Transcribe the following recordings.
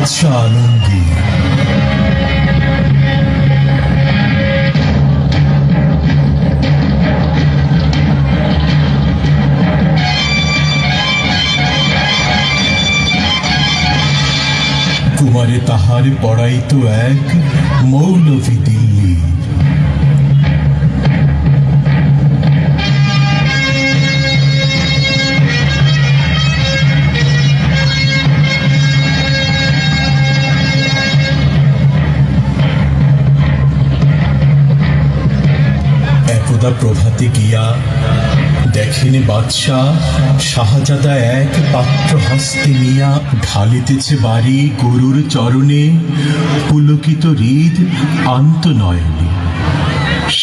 বাদশাহ আলমগীর। কুমারে তাহার পড়াইত এক মৌলভী দিল্লি। একদা প্রভাতে গিয়া দেখেন বাদশাহ শাহজাদা এক পাত্র হস্তে নিয়া ঢালিতেছে বাড়ি গরুর চরণে পুলকিত হৃদ আন্ত নয়নে।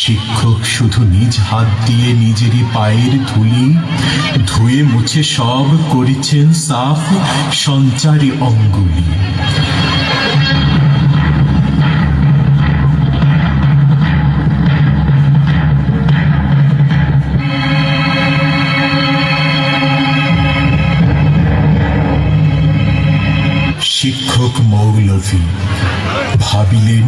শিক্ষক শুধু নিজ হাত দিয়ে নিজেরই পায়ের ধুলি ধুয়ে মুছে সব করেছেন সাফ সঞ্চারী অঙ্গুলি। শিক্ষক মৌলভী ভাবিলেন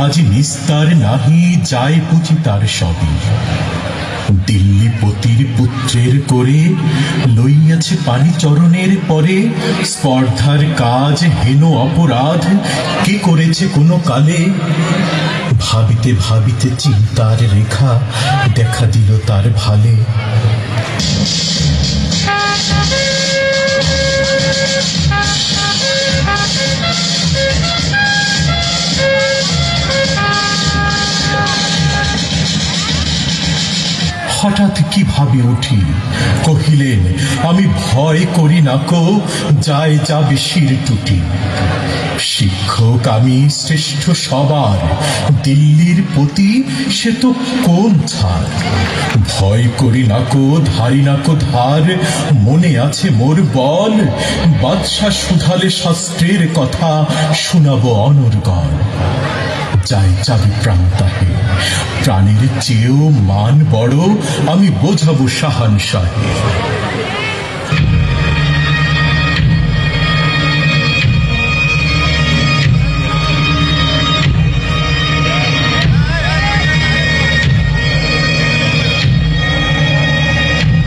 আজি নিস্তার নাহি যায় বুঝি তার সবই। দিল্লিপতির পুত্রের করে লইয়াছে পানি চরণের পরে স্পর্ধার কাজ হেন অপরাধ কে করেছে কোনো কালে। ভাবিতে ভাবিতে চিন্তার রেখা দেখা দিল তার ভালে। হঠাৎ কিভাবে উঠি কহিলেন আমি ভয় করি না কো যায় যাবে শির টুটি। শিক্ষক আমি শ্রেষ্ঠ সবার দিল্লির পতি সে তো কোন ছাড়। ভয় করি না কো ধারি না কো ধার মনে আছে মোর বল। বাদশাহ শুধালে শাস্ত্রের কথা শোনাবো অনর্গল। যাই যাবি প্রাণ তাহে প্রাণের চেয়েও মান বড় আমি বোঝাবো শাহানশাহে।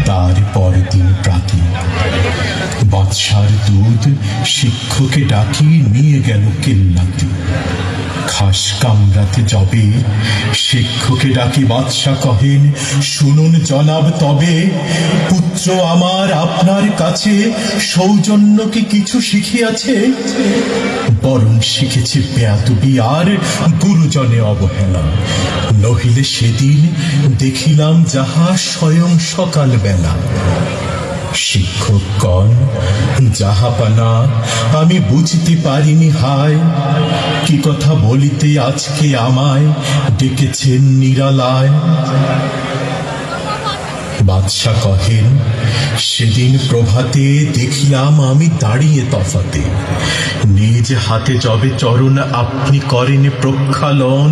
তার পরদিন প্রাতে বাদশার দুধ শিক্ষকে ডাকি নিয়ে গেল কেল্লাতে। খাস কামরাতে যাবে শিক্ষকে ডাকি বাদশাহ কহেন শুনুন জনাব তবে পুত্র আমার আপনার কাছে সৌজন্য কি কিছু শিখিয়াছে। বরং শিখেছে বেয়াদবি আর গুরুজনে অবহেলা। নহিলে সেদিন দেখিলাম যাহা স্বয়ং সকাল বেলা। শিক্ষকগণ যাহাপানা আমি বুঝতে পারিনি হায়। কি কথা বলিতে আজকে আমায় ডেকেছেন নিরালায়। বাদশাহ কহেন সেদিন প্রভাতে দেখিলাম আমি দাঁড়িয়ে তফাতে। নিজ হাতে যবে চরণ আপনি করেন প্রক্ষালন।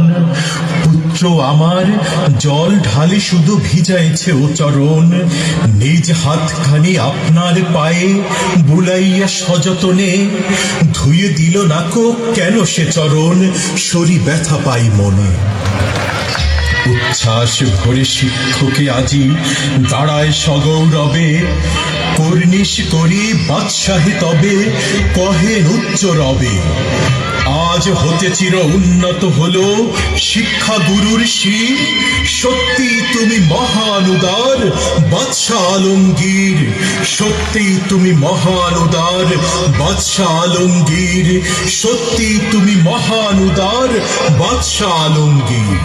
পুত্র আমার জল ঢালে শুধু ভিজাইছে ও চরণ। নিজ হাতখানি আপনার পায়ে বুলাইয়া সযতনে ধুয়ে দিল নাকো কেন সে চরণ সরি ব্যথা পাই মনে। উচ্ছ্বাস ভরে শিক্ষকে আজি দাঁড়ায় সগৌরবে। কর্নিশ করি বাদশাহে তবে কহেন উচ্চ রবে। আজ হতে চির উন্নত হলো শিক্ষা গুরুর শির। সত্যি তুমি মহান উদার বাদশাহ আলমগীর। সত্যি তুমি মহান উদার বাদশাহ আলমগীর। সত্যি তুমি মহান উদার বাদশাহ আলমগীর।